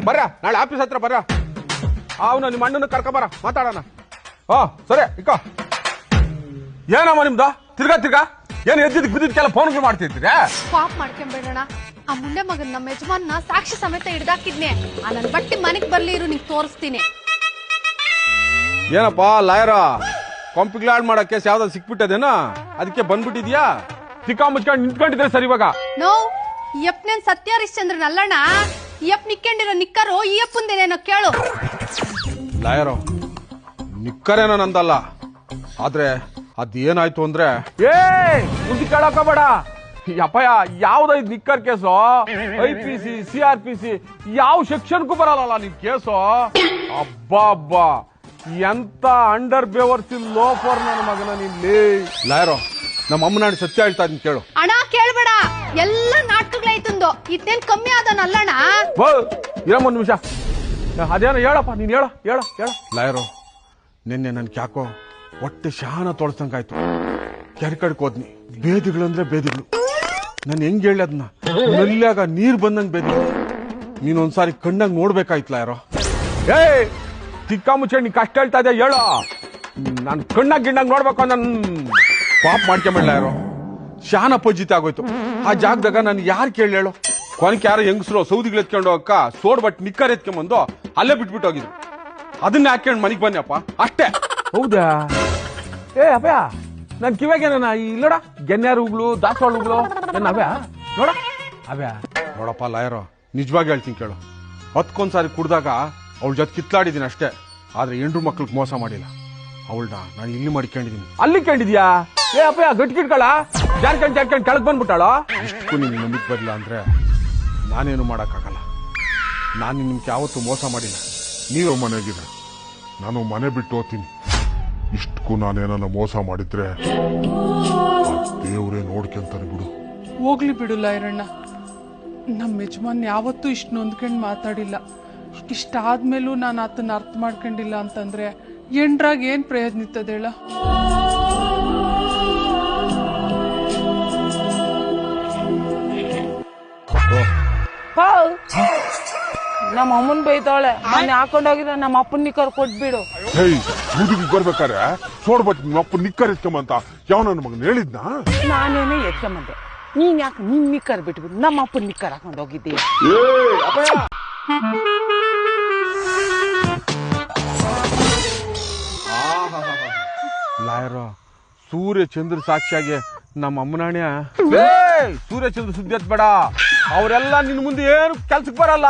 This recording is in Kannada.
ಬರ್ರ ನಾಳೆ ಆಫೀಸ್ ಹತ್ರ ಬರ್ರ ಅವನು ನಿಮ್ಮ ಅಣ್ಣನ ಕರ್ಕೊಂಬರ ಮಾತಾಡೋಣ. ಸರಿ ಇಕ್ಕ ಏನಮ್ಮ ನಿಮ್ದು ತಿರ್ಗಾ ಏನ್ ಎದ್ದಿದ್ ಬಿದ್ದಿದ್ಕೆಲ್ಲ ಫೋನ್ಗಳು ಮಾಡ್ತಿರ್ತೀರಾ? ಪಾಪ್ ಮಾಡ್ಕೊಂಬೇಡಣ. ಆ ಮುಂಡೆ ಮಗನ್ ನಮ್ಮ ಯಜಮಾನ್ನ ಸಾಕ್ಷಿ ಸಮೇತ ಹಿಡ್ದಾಕಿದ್ನೆ. ಆ ನನ್ ಬಟ್ಟಿ ಮನೆಗ್ ಬರ್ಲಿ ಇರು, ನಿಂಗೆ ತೋರಿಸ್ತೀನಿ. ಏನಪ್ಪಾ ಲಾಯರ ಕಾಂಪಿಗ್ಲಾಡ್ ಮಾಡೋ ಕೇಸ್ ಯಾವ್ದಾದ್ರು ಸಿಕ್ಬಿಟ್ಟದೇನಾ? ಅದಕ್ಕೆ ಬಂದ್ಬಿಟ್ಟಿದ್ಯಾ? ಸಿಕ್ಕಾ ಮುಚ್ಕೊಂಡು ನಿಂತ್ಕೊಂಡಿದ್ರೆ ಸರಿ. ಇವಾಗ ನೋ ಯಪ್ನೇನ್ ಸತ್ಯ ಹರಿಶ್ಚಂದ್ರನ್ ಅಲ್ಲಣ್ಣ. ಯಪ್ ನಿಕ್ಕೊಂಡಿರೋ ನಿಕ್ಕರು ಈ ಯಪ್ಪಂದೇನೇನೋ ಕೇಳು. ಲಾಯರು ನಿಕ್ಕರೇನೋ ನಂದಲ್ಲ, ಆದ್ರೆ ಅದೇನಾಯ್ತು ಅಂದ್ರೆ ಮುಂದೆ ಕೇಳಕೋಬೇಡ. ಅಪ್ಪಯ್ಯ ಯಾವ್ದ ಇದು ನಿಕ್ಕರ್ ಕೇಸು? IPC CRPC ಯಾವ ಸೆಕ್ಷನ್ಗೂ ಬರಲ್ಲ ನಿನ್ ಕೇಸು. ಅಬ್ಬಾ ಎಂತ ಅಂಡರ್ ಬೇವರ್ಸಿ ಲೋಫರ್ ನನ್ನ ಮಗನ ನಿಲ್ಲಿ. ಲಾಯರು ನಮ್ಮ ಅಮ್ಮನಾಡಿ ಸತ್ಯ ಹೇಳ್ತಾ ಇದ್ದೀನಿ ಕೇಳು. ಅಣ್ಣ ಕೇಳ್ಬೇಡ, ಎಲ್ಲ ನಾಟಕಗಳಾಯ್ತಂದು. ಇದೇನ್ ಕಮ್ಮಿ ಆದನಲ್ಲಣ್ಣ. ಇರಮ್ಮ ಒಂದ್ ನಿಮಿಷ, ಅದೇನೋ ಹೇಳಪ್ಪ ನೀನ್ ಹೇಳ. ಲಾಯರು ನಿನ್ನೆ ನನ್ ಯಾಕೋ ಹೊಟ್ಟೆ ಶಾನ ತೊಳಸಂಗಾಯ್ತು. ಕೆರೆ ಕಡೆಗೆ ಹೋದ್ನಿ. ಬೇದಿಗಳಂದ್ರೆ ಬೇದಿಗಳು. ನಾನು ಹೆಂಗ್ ಹೇಳಿ ಅದನ್ನ ನಲ್ಯಾಗ ನೀರ್ ಬಂದಂಗ್ ಬೇದಿಗಳು. ನೀನೊಂದ್ಸಾರಿ ಕಣ್ಣಾಗ ನೋಡ್ಬೇಕಾಯ್ತಲ್ಲ ಯಾರೋ. ತಿಕ್ಕ ಮುಚ್ಚ ನೀ ಕಷ್ಟ ಹೇಳ್ತಾ ಇದ್ದೆ ಹೇಳೋ. ನಾನು ಕಣ್ಣಾಗ ಗಿಣ್ಣಾಗ ನೋಡ್ಬೇಕು ನನ್ ಪಾಪ್ ಮಾಡ್ಕೊಂಬಿಡ್ಲ ಯಾರೋ. ಶಾನ ಪಜ್ಜಿತ ಆಗೋಯ್ತು. ಆ ಜಾಗದಾಗ ನಾನು ಯಾರು ಕೇಳಿ ಹೇಳು. ಕೊನಕ್ಕೆ ಯಾರೋ ಹೆಂಗಸರು ಸೌದಿಗಳು ಎತ್ಕೊಂಡು ಹೋಗಕ್ಕ ಸೋಡ್ ಬಟ್ ನಿಕ್ಕರ್ ಎತ್ಕೊಂಬಂದು ಅಲ್ಲೇ ಬಿಟ್ಬಿಟ್ಟು ಹೋಗಿದ್ರು. ಅದನ್ನ ಹಾಕೊಂಡು ಮನೆಗೆ ಬನ್ನಿಯಪ್ಪ ಅಷ್ಟೇ. ಹೌದಾ? ಅಪ್ಪಯ್ಯ ನನ್ ಕಿವಾಗೇನ ಇಲ್ಲೋಡ ಗೆನ್ಯಾರುಗಳು ದಾಸವಾಳುಗಳು ಅವೇ ನೋಡ ಅವ್ಯಾ. ನೋಡಪ್ಪ ಲಾಯರು ನಿಜವಾಗಿ ಹೇಳ್ತೀನಿ ಕೇಳು. ಹತ್ಕೊಂದ್ಸಾರಿ ಕುಡ್ದಾಗ ಅವಳ ಜೊತೆ ಕಿತ್ಲಾಡಿದೀನಿ ಅಷ್ಟೇ, ಆದ್ರೆ ಹೆಂಡ್ರು ಮಕ್ಳಿಗೆ ಮೋಸ ಮಾಡಿಲ್ಲ. ಅವಳನ್ನ ನಾನು ಇಲ್ಲಿ ಮಡಿಕೊಂಡಿದೀನಿ. ಅಲ್ಲಿ ಕಂಡಿದ್ಯಾ? ಅಪ್ಪಯ್ಯ ಗಟ್ಟಿಗಿಟ್ಕೊಳ ಜಾರ್ಕೊಂಡ್ ಕೆಳಗ್ ಬಂದ್ಬಿಟ್ಟಾಳ. ಇಷ್ಟಕ್ಕೂ ನೀನು ನಂಬಿಕೆ ಬರ್ಲಿಲ್ಲ ಅಂದ್ರೆ ನಾನೇನು ಮಾಡಕ್ಕಾಗಲ್ಲ. ನಾನು ನಿಮ್ಗೆ ಯಾವತ್ತೂ ಮೋಸ ಮಾಡಿಲ್ಲ. ನೀವು ಮನೆಗಿರ, ನಾನು ಮನೆ ಬಿಟ್ಟು ಹೋಗ್ತೀನಿ. ಇಷ್ಟಕ್ಕೂ ನಾನೇನ ಮೋಸ ಮಾಡಿದ್ರೆ ದೇವ್ರೇ ನೋಡ್ಕೊಂತಾನೆ ಬಿಡು. ಹೋಗ್ಲಿ ಬಿಡು ಲಾಯರಣ್ಣ. ನಮ್ಮ ಯಜಮಾನ್ ಯಾವತ್ತೂ ಇಷ್ಟು ನೊಂದ್ಕೊಂಡು ಮಾತಾಡಿಲ್ಲ. ಇಷ್ಟಾದ್ಮೇಲೂ ನಾನು ಆತನ ಅರ್ಥ ಮಾಡ್ಕೊಂಡಿಲ್ಲ ಅಂತಂದ್ರೆ ಎಂಡ್ರಾಗ ಏನ್ ಪ್ರಯೋಜನ ಇರ್ತದೆ ಹೇಳ? ನಮ್ಮ ಅಮ್ಮನ್ ಬೈತಾಳೆ. ನಾನು ಹಾಕೊಂಡೋಗಿದ್ರೆ ನಮ್ಮ ಅಪ್ಪನ ನಿಕ್ಕರ್ ಕೊಟ್ಬಿಡು. ಹುಡುಗಿ ಬರ್ಬೇಕಾರೆ ಸೋಡ್ಬಟ್ ನಿಮ್ಮ ಅಪ್ಪ ನಿಕ್ಕರ್ ಎತ್ಕೊಂಬಂತ ಯಾವ ನನ್ನ ಮಗನ ಹೇಳಿದ್ನಾ? ನಾನೇನೆ ಎತ್ಕೊಂಬಂದೆ. ನೀನ್ ಯಾಕೆ ನಿನ್ ನಿಕ್ಕರ್ ಬಿಟ್ಬಿಡು ನಮ್ಮ ಅಪ್ಪನ ನಿಕ್ಕರ್ ಹಾಕೊಂಡ್ ಹೋಗಿದ್ದೀಯ? ಲಾಯರು ಸೂರ್ಯ ಚಂದ್ರ ಸಾಕ್ಷಿಯಾಗಿ ನಮ್ಮ ಅಮ್ಮನಾಣ್ಯ ಸೂರ್ಯ ಚಂದ್ರ ಸುದ್ದಿ ಎತ್ಬೇಡ. ಅವರೆಲ್ಲ ನಿನ್ ಮುಂದೆ ಏನು ಕೆಲ್ಸಕ್ಕೆ ಬರಲ್ಲ.